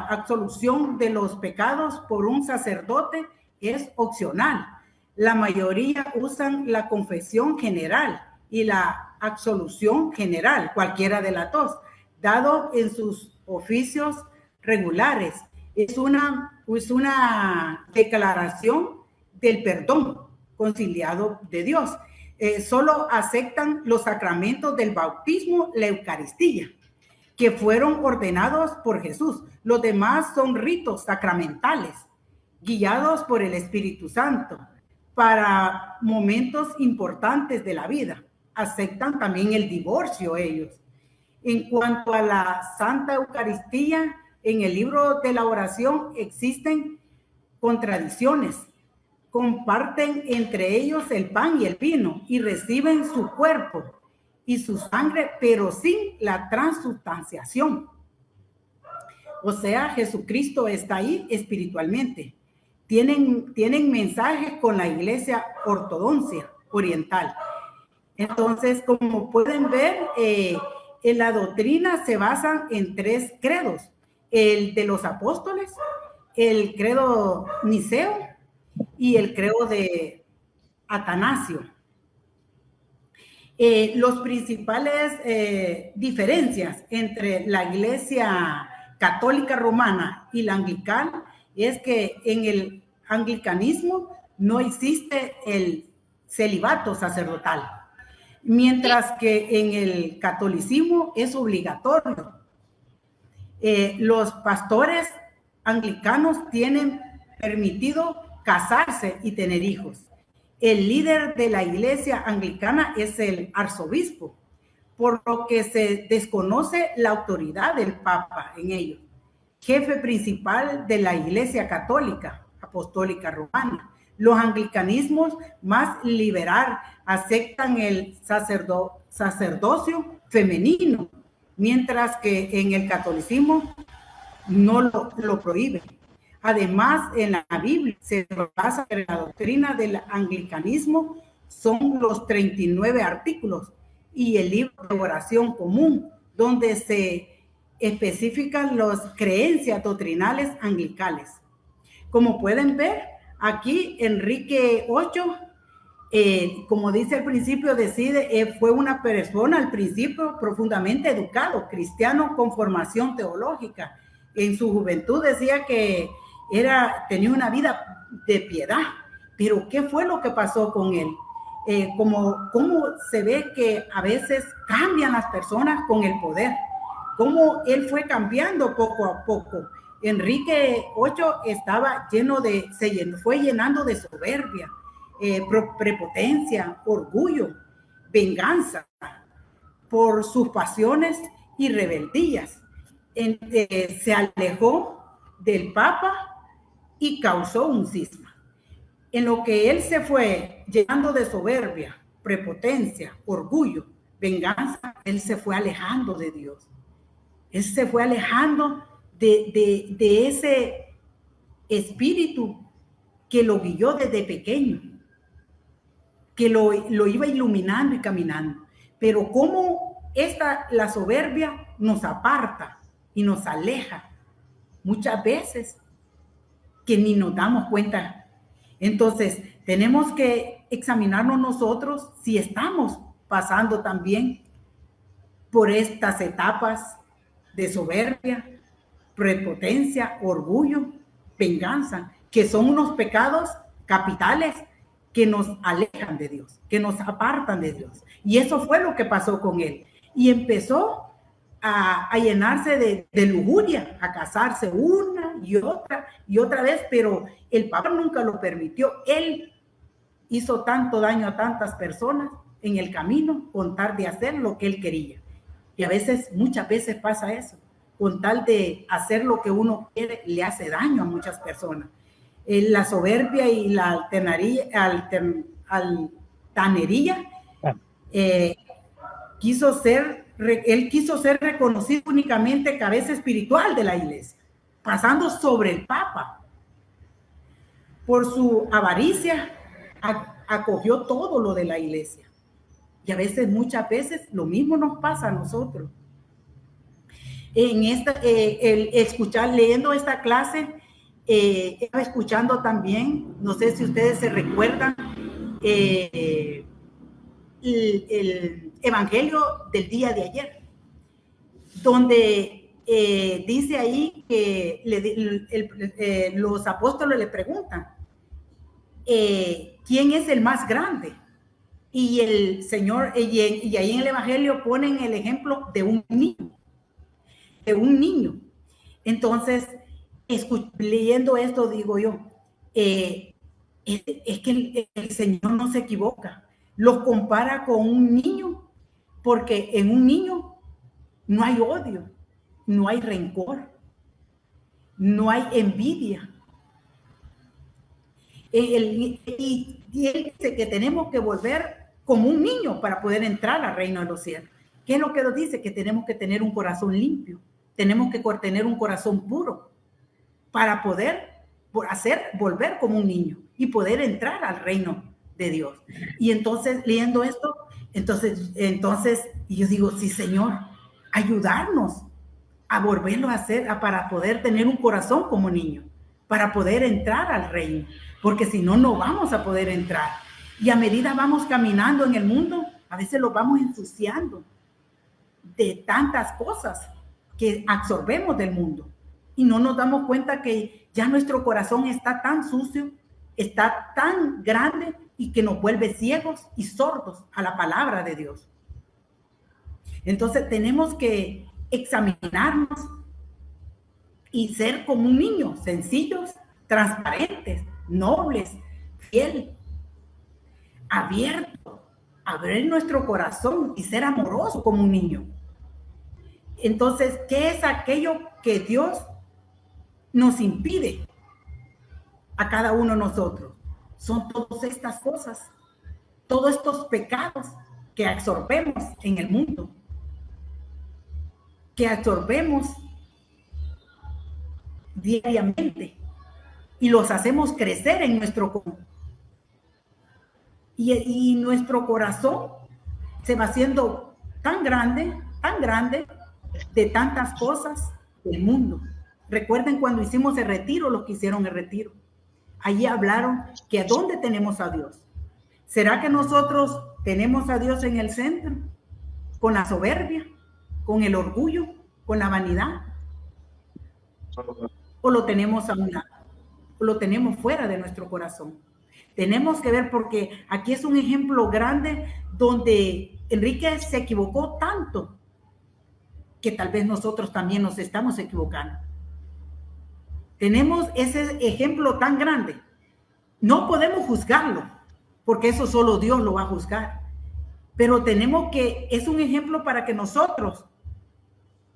A: absolución de los pecados por un sacerdote es opcional. La mayoría usan la confesión general y la absolución general, cualquiera de las dos, dado en sus oficios regulares. Es una declaración del perdón conciliado de Dios. Solo aceptan los sacramentos del bautismo, la Eucaristía, que fueron ordenados por Jesús. Los demás son ritos sacramentales, guiados por el Espíritu Santo, para momentos importantes de la vida. Aceptan también el divorcio ellos. En cuanto a la Santa Eucaristía, en el libro de la oración existen contradicciones. Comparten entre ellos el pan y el vino y reciben su cuerpo y su sangre, pero sin la transustanciación. O sea, Jesucristo está ahí espiritualmente. Tienen mensajes con la Iglesia ortodoxa oriental. Entonces, como pueden ver, en la doctrina se basan en 3 credos: el de los apóstoles, el credo niceo y el credo de Atanasio. Los principales diferencias entre la Iglesia Católica Romana y la Anglicana es que en el anglicanismo no existe el celibato sacerdotal, mientras que en el catolicismo es obligatorio. Los pastores anglicanos tienen permitido casarse y tener hijos. El líder de la iglesia anglicana es el arzobispo, por lo que se desconoce la autoridad del Papa en ello. Jefe principal de la iglesia católica apostólica romana. Los anglicanismos más liberal aceptan el sacerdocio femenino, mientras que en el catolicismo no lo prohíben. Además, en la Biblia se basa en la doctrina del anglicanismo, son los 39 artículos y el libro de oración común, donde se especifican las creencias doctrinales anglicales. Como pueden ver, aquí Enrique VIII, como dice al principio, fue una persona al principio profundamente educado, cristiano con formación teológica. En su juventud decía que tenía una vida de piedad, pero ¿qué fue lo que pasó con él? Cómo se ve que a veces cambian las personas con el poder, cómo él fue cambiando poco a poco. Enrique VIII fue llenando de soberbia, prepotencia, orgullo, venganza por sus pasiones y rebeldías. Se alejó del Papa y causó un cisma. En lo que él se fue llenando de soberbia, prepotencia, orgullo, venganza, él se fue alejando de Dios. Él se fue alejando de ese espíritu que lo guió desde pequeño, que lo iba iluminando y caminando. Pero cómo la soberbia nos aparta y nos aleja muchas veces que ni nos damos cuenta. Entonces, tenemos que examinarnos nosotros si estamos pasando también por estas etapas de soberbia, prepotencia, orgullo, venganza, que son unos pecados capitales que nos alejan de Dios, que nos apartan de Dios. Y eso fue lo que pasó con él. Y empezó a llenarse de lujuria, a casarse una y otra vez, pero el Papa nunca lo permitió. Él hizo tanto daño a tantas personas en el camino con tal de hacer lo que él quería. Y muchas veces pasa eso, con tal de hacer lo que uno quiere, le hace daño a muchas personas. La soberbia y la altanería, él quiso ser reconocido únicamente cabeza espiritual de la iglesia, pasando sobre el Papa. Por su avaricia, acogió todo lo de la iglesia. Y muchas veces, lo mismo nos pasa a nosotros. Leyendo esta clase, estaba escuchando también, no sé si ustedes se recuerdan, el evangelio del día de ayer, donde dice ahí que los apóstoles le preguntan, ¿quién es el más grande? Y el Señor, y ahí en el evangelio ponen el ejemplo de un niño. Entonces, leyendo esto, digo yo, es que el Señor no se equivoca. Los compara con un niño, porque en un niño no hay odio, no hay rencor, no hay envidia. Y él dice que tenemos que volver como un niño para poder entrar al reino de los cielos. ¿Qué es lo que nos dice? Que tenemos que tener un corazón limpio, tenemos que tener un corazón puro para poder volver como un niño y poder entrar al reino de Dios. Y entonces, leyendo esto, entonces y yo digo, sí, Señor, ayudarnos a volverlo a hacer, para poder tener un corazón como niño, para poder entrar al reino, porque si no, no vamos a poder entrar. Y a medida vamos caminando en el mundo, a veces lo vamos ensuciando de tantas cosas que absorbemos del mundo y no nos damos cuenta que ya nuestro corazón está tan sucio, está tan grande y que nos vuelve ciegos y sordos a la palabra de Dios. Entonces tenemos que examinarnos y ser como un niño, sencillos, transparentes, nobles, fiel, abierto, abrir nuestro corazón y ser amoroso como un niño. Entonces, ¿qué es aquello que Dios nos impide a cada uno de nosotros? Son todas estas cosas, todos estos pecados que absorbemos en el mundo, que absorbemos diariamente y los hacemos crecer en nuestro corazón. Y nuestro corazón se va haciendo tan grande de tantas cosas del mundo. Recuerden cuando hicimos el retiro, los que hicieron el retiro. Allí hablaron que ¿a dónde tenemos a Dios? ¿Será que nosotros tenemos a Dios en el centro? ¿Con la soberbia? ¿Con el orgullo? ¿Con la vanidad? ¿O lo tenemos a un lado? ¿O lo tenemos fuera de nuestro corazón? Tenemos que ver, porque aquí es un ejemplo grande donde Enrique se equivocó tanto que tal vez nosotros también nos estamos equivocando. Tenemos ese ejemplo tan grande. No podemos juzgarlo, porque eso solo Dios lo va a juzgar. Pero tenemos que, es un ejemplo para que nosotros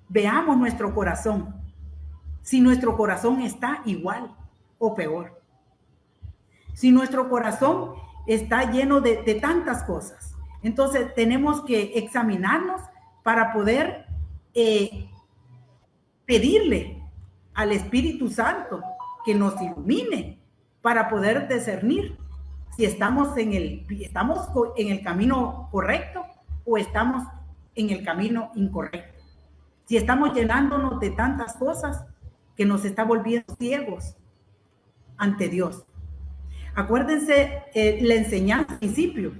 A: veamos nuestro corazón. Si nuestro corazón está igual o peor. Si nuestro corazón está lleno de tantas cosas. Entonces tenemos que examinarnos para poder pedirle al Espíritu Santo que nos ilumine para poder discernir si estamos en el camino correcto o estamos en el camino incorrecto. Si estamos llenándonos de tantas cosas que nos está volviendo ciegos ante Dios. Acuérdense la enseñanza al principio.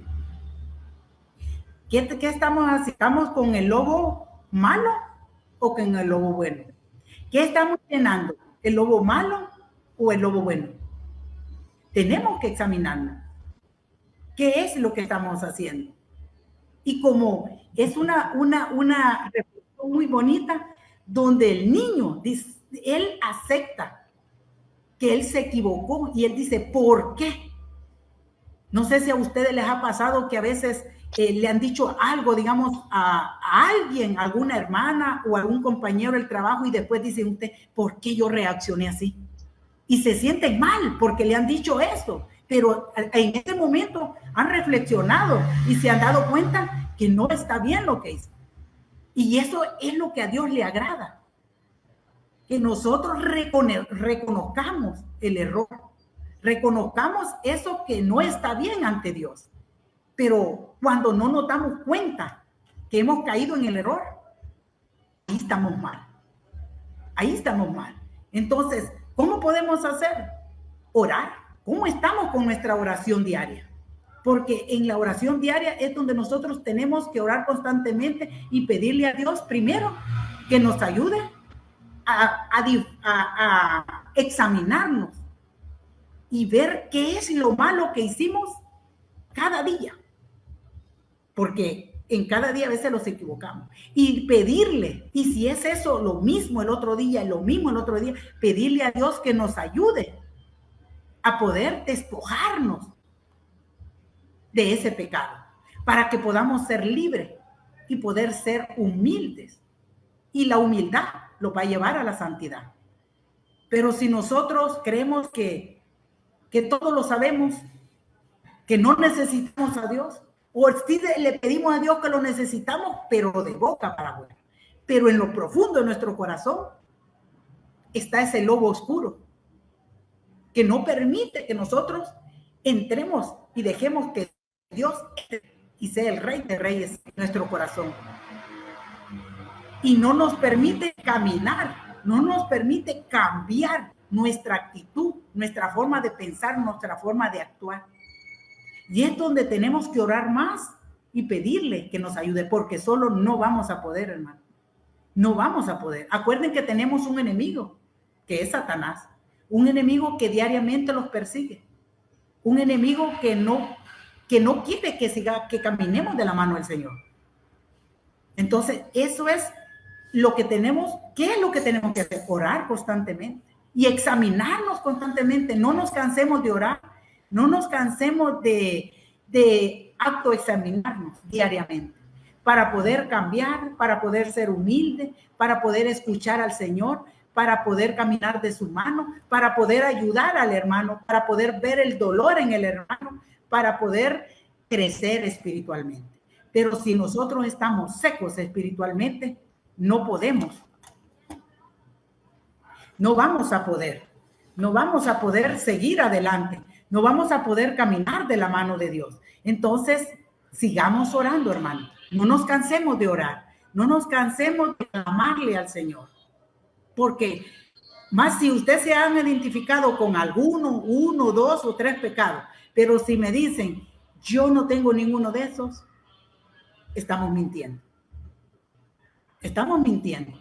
A: ¿Qué estamos haciendo? ¿Estamos con el lobo malo o con el lobo bueno? ¿Qué estamos llenando? ¿El lobo malo o el lobo bueno? Tenemos que examinarnos. ¿Qué es lo que estamos haciendo? Y como es una reflexión muy bonita, donde el niño dice, él acepta que él se equivocó y él dice, ¿por qué? No sé si a ustedes les ha pasado que a veces le han dicho algo, digamos, a alguien, alguna hermana o algún compañero del trabajo y después dicen usted, ¿por qué yo reaccioné así? Y se sienten mal porque le han dicho eso, pero en ese momento han reflexionado y se han dado cuenta que no está bien lo que hizo. Y eso es lo que a Dios le agrada. Que nosotros reconozcamos el error, reconozcamos eso que no está bien ante Dios. Pero cuando no nos damos cuenta que hemos caído en el error, ahí estamos mal. Ahí estamos mal. Entonces, ¿cómo podemos hacer? Orar. ¿Cómo estamos con nuestra oración diaria? Porque en la oración diaria es donde nosotros tenemos que orar constantemente y pedirle a Dios primero que nos ayude a examinarnos y ver qué es lo malo que hicimos cada día, porque en cada día a veces nos equivocamos, y pedirle, y si es eso lo mismo el otro día, pedirle a Dios que nos ayude a poder despojarnos de ese pecado, para que podamos ser libres y poder ser humildes, y la humildad lo va a llevar a la santidad. Pero si nosotros creemos que todo lo sabemos, que no necesitamos a Dios, o si le pedimos a Dios que lo necesitamos, pero de boca para afuera, pero en lo profundo de nuestro corazón está ese lobo oscuro que no permite que nosotros entremos y dejemos que Dios y sea el Rey de Reyes en nuestro corazón. Y no nos permite caminar, no nos permite cambiar nuestra actitud, nuestra forma de pensar, nuestra forma de actuar. Y es donde tenemos que orar más y pedirle que nos ayude, porque solo no vamos a poder, hermano. No vamos a poder. Acuerden que tenemos un enemigo, que es Satanás. Un enemigo que diariamente los persigue. Un enemigo que no quiere que caminemos de la mano del Señor. Entonces, eso es lo que tenemos. ¿Qué es lo que tenemos que hacer? Orar constantemente y examinarnos constantemente. No nos cansemos de orar. No nos cansemos de autoexaminarnos diariamente para poder cambiar, para poder ser humilde, para poder escuchar al Señor, para poder caminar de su mano, para poder ayudar al hermano, para poder ver el dolor en el hermano, para poder crecer espiritualmente. Pero si nosotros estamos secos espiritualmente, no podemos. No vamos a poder seguir adelante. No vamos a poder caminar de la mano de Dios. Entonces, sigamos orando, hermano. No nos cansemos de orar. No nos cansemos de clamarle al Señor. Porque más si usted se han identificado con uno, dos o tres pecados, pero si me dicen, yo no tengo ninguno de esos, estamos mintiendo. Estamos mintiendo.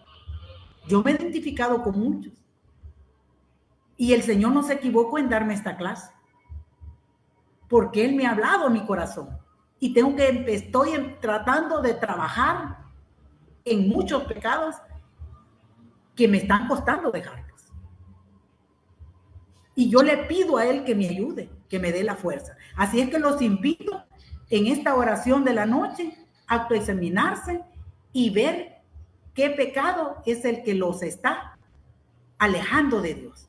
A: Yo me he identificado con muchos. Y el Señor no se equivocó en darme esta clase. Porque Él me ha hablado a mi corazón. Y estoy tratando de trabajar en muchos pecados que me están costando dejarlos. Y yo le pido a Él que me ayude, que me dé la fuerza. Así es que los invito en esta oración de la noche a autoexaminarse y ver qué pecado es el que los está alejando de Dios.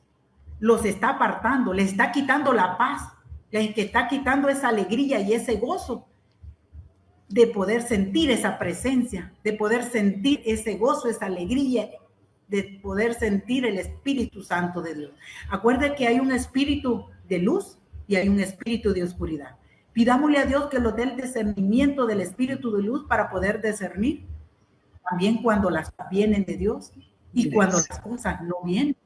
A: Los está apartando, les está quitando la paz, les está quitando esa alegría y ese gozo de poder sentir esa presencia, de poder sentir ese gozo, esa alegría, de poder sentir el Espíritu Santo de Dios. Acuerde que hay un espíritu de luz y hay un espíritu de oscuridad. Pidámosle a Dios que nos dé el discernimiento del espíritu de luz para poder discernir también cuando las vienen de Dios y cuando las cosas no vienen.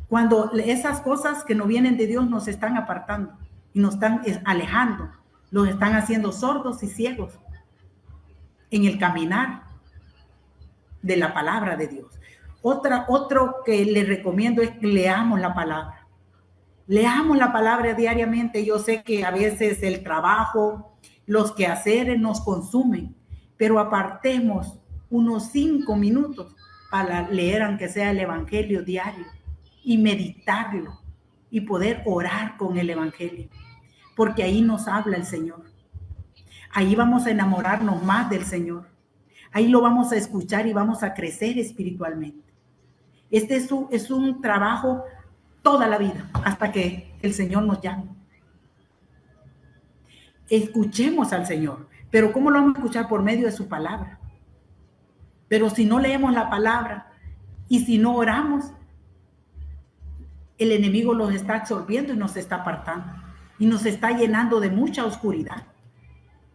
A: Cuando esas cosas que no vienen de Dios nos están apartando y nos están alejando, los están haciendo sordos y ciegos en el caminar de la palabra de Dios. Otro que les recomiendo es que leamos la palabra. Leamos la palabra diariamente. Yo sé que a veces el trabajo, los quehaceres nos consumen, pero apartemos unos 5 minutos para leer, aunque sea el Evangelio diario, y meditarlo y poder orar con el Evangelio, porque ahí nos habla el Señor. Ahí vamos a enamorarnos más del Señor. Ahí lo vamos a escuchar y vamos a crecer espiritualmente. Este es un trabajo toda la vida, hasta que el Señor nos llame. Escuchemos al Señor, pero ¿cómo lo vamos a escuchar? Por medio de su palabra. Pero si no leemos la palabra y si no oramos, el enemigo los está absorbiendo y nos está apartando y nos está llenando de mucha oscuridad,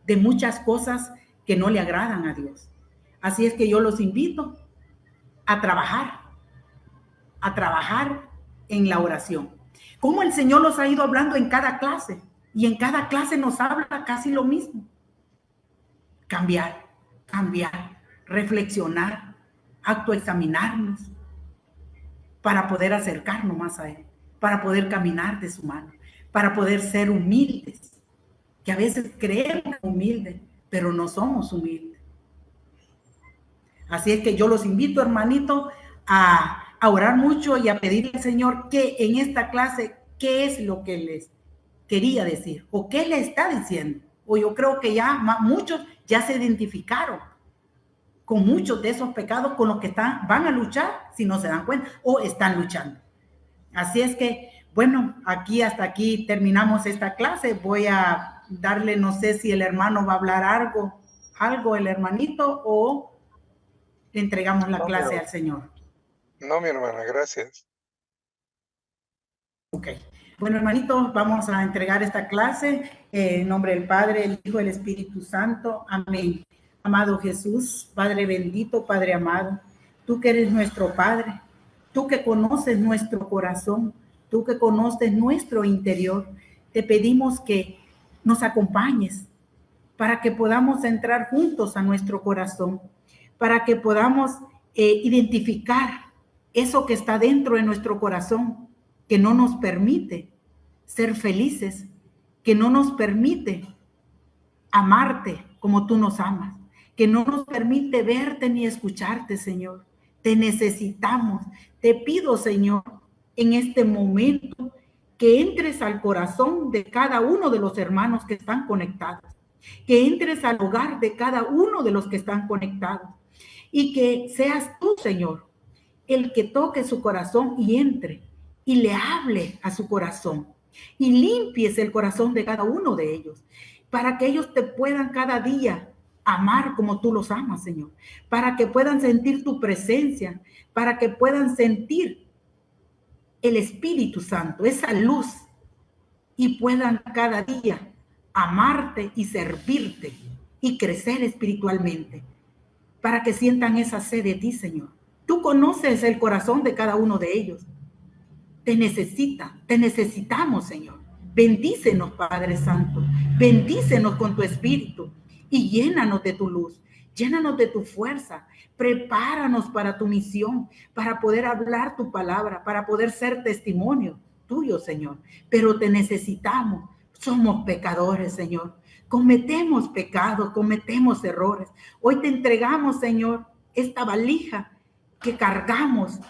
A: de muchas cosas que no le agradan a Dios. Así es que yo los invito a trabajar en la oración. Como el Señor los ha ido hablando en cada clase, y en cada clase nos habla casi lo mismo. Cambiar, reflexionar, autoexaminarnos para poder acercarnos más a Él, para poder caminar de su mano, para poder ser humildes, que a veces creemos humildes, pero no somos humildes. Así es que yo los invito, hermanito, a orar mucho y a pedirle al Señor que en esta clase, qué es lo que les quería decir o qué le está diciendo. O yo creo que ya muchos ya se identificaron con muchos de esos pecados con los que van a luchar si no se dan cuenta o están luchando. Así es que, bueno, hasta aquí terminamos esta clase. Voy a darle, no sé si el hermano va a hablar algo el hermanito, o le entregamos la clase al Señor.
B: No, mi hermana, gracias.
A: Ok. Bueno, hermanitos, vamos a entregar esta clase en nombre del Padre, el Hijo y el Espíritu Santo. Amén. Amado Jesús, Padre bendito, Padre amado, tú que eres nuestro Padre, tú que conoces nuestro corazón, tú que conoces nuestro interior, te pedimos que nos acompañes para que podamos entrar juntos a nuestro corazón, para que podamos identificar eso que está dentro de nuestro corazón, que no nos permite ser felices, que no nos permite amarte como tú nos amas, que no nos permite verte ni escucharte, Señor. Te necesitamos. Te pido, Señor, en este momento, que entres al corazón de cada uno de los hermanos que están conectados, que entres al hogar de cada uno de los que están conectados y que seas tú, Señor, el que toque su corazón y entre y le hable a su corazón y limpies el corazón de cada uno de ellos para que ellos te puedan cada día amar como tú los amas, Señor, para que puedan sentir tu presencia, para que puedan sentir el Espíritu Santo, esa luz, y puedan cada día amarte y servirte y crecer espiritualmente, para que sientan esa sed de ti, Señor. Tú conoces el corazón de cada uno de ellos. Te necesitamos, Señor. Bendícenos, Padre Santo. Bendícenos con tu Espíritu y llénanos de tu luz. Llénanos de tu fuerza. Prepáranos para tu misión, para poder hablar tu palabra, para poder ser testimonio tuyo, Señor. Pero te necesitamos. Somos pecadores, Señor. Cometemos pecados, cometemos errores. Hoy te entregamos, Señor, esta valija que cargamos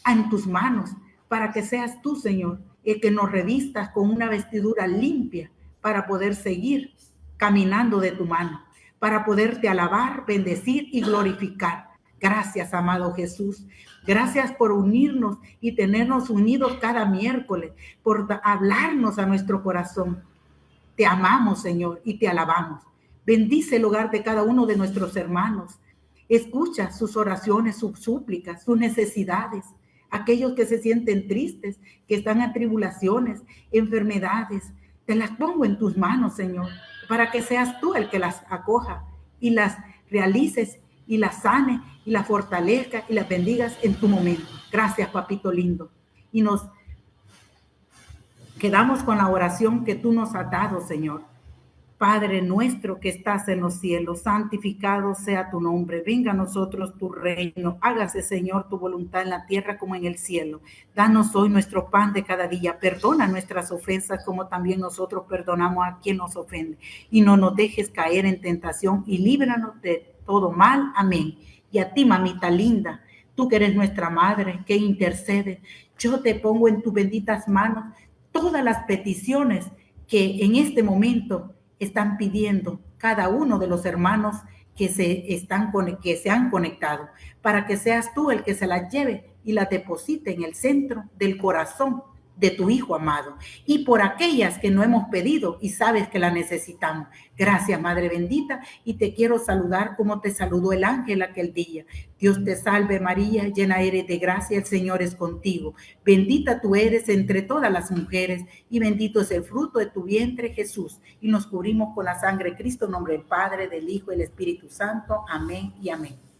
A: en tus manos, para que seas tú, Señor, el que nos revistas con una vestidura limpia para poder seguir caminando de tu mano, para poderte alabar, bendecir y glorificar. Gracias, amado Jesús. Gracias por unirnos y tenernos unidos cada miércoles, por hablarnos a nuestro corazón. Te amamos, Señor, y te alabamos. Bendice el hogar de cada uno de nuestros hermanos. Escucha sus oraciones, sus súplicas, sus necesidades. Aquellos que se sienten tristes, que están en tribulaciones, enfermedades, te las pongo en tus manos, Señor, para que seas tú el que las acoja y las realices y las sane y las fortalezca y las bendigas en tu momento. Gracias, papito lindo. Y nos quedamos con la oración que tú nos has dado, Señor. Padre nuestro que estás en los cielos, santificado sea tu nombre. Venga a nosotros tu reino. Hágase, Señor, tu voluntad en la tierra como en el cielo. Danos hoy nuestro pan de cada día. Perdona nuestras ofensas como también nosotros perdonamos a quien nos ofende. Y no nos dejes caer en tentación y líbranos de todo mal. Amén. Y a ti, mamita linda, tú que eres nuestra madre, que intercede, yo te pongo en tus benditas manos todas las peticiones que en este momento están pidiendo cada uno de los hermanos que se han conectado, para que seas tú el que se las lleve y las deposite en el centro del corazón de tu Hijo amado. Y por aquellas que no hemos pedido y sabes que la necesitamos. Gracias, Madre bendita, y te quiero saludar como te saludó el ángel aquel día. Dios te salve María, llena eres de gracia, el Señor es contigo. Bendita tú eres entre todas las mujeres y bendito es el fruto de tu vientre, Jesús. Y nos cubrimos con la sangre de Cristo, en nombre del Padre, del Hijo y del Espíritu Santo. Amén y amén.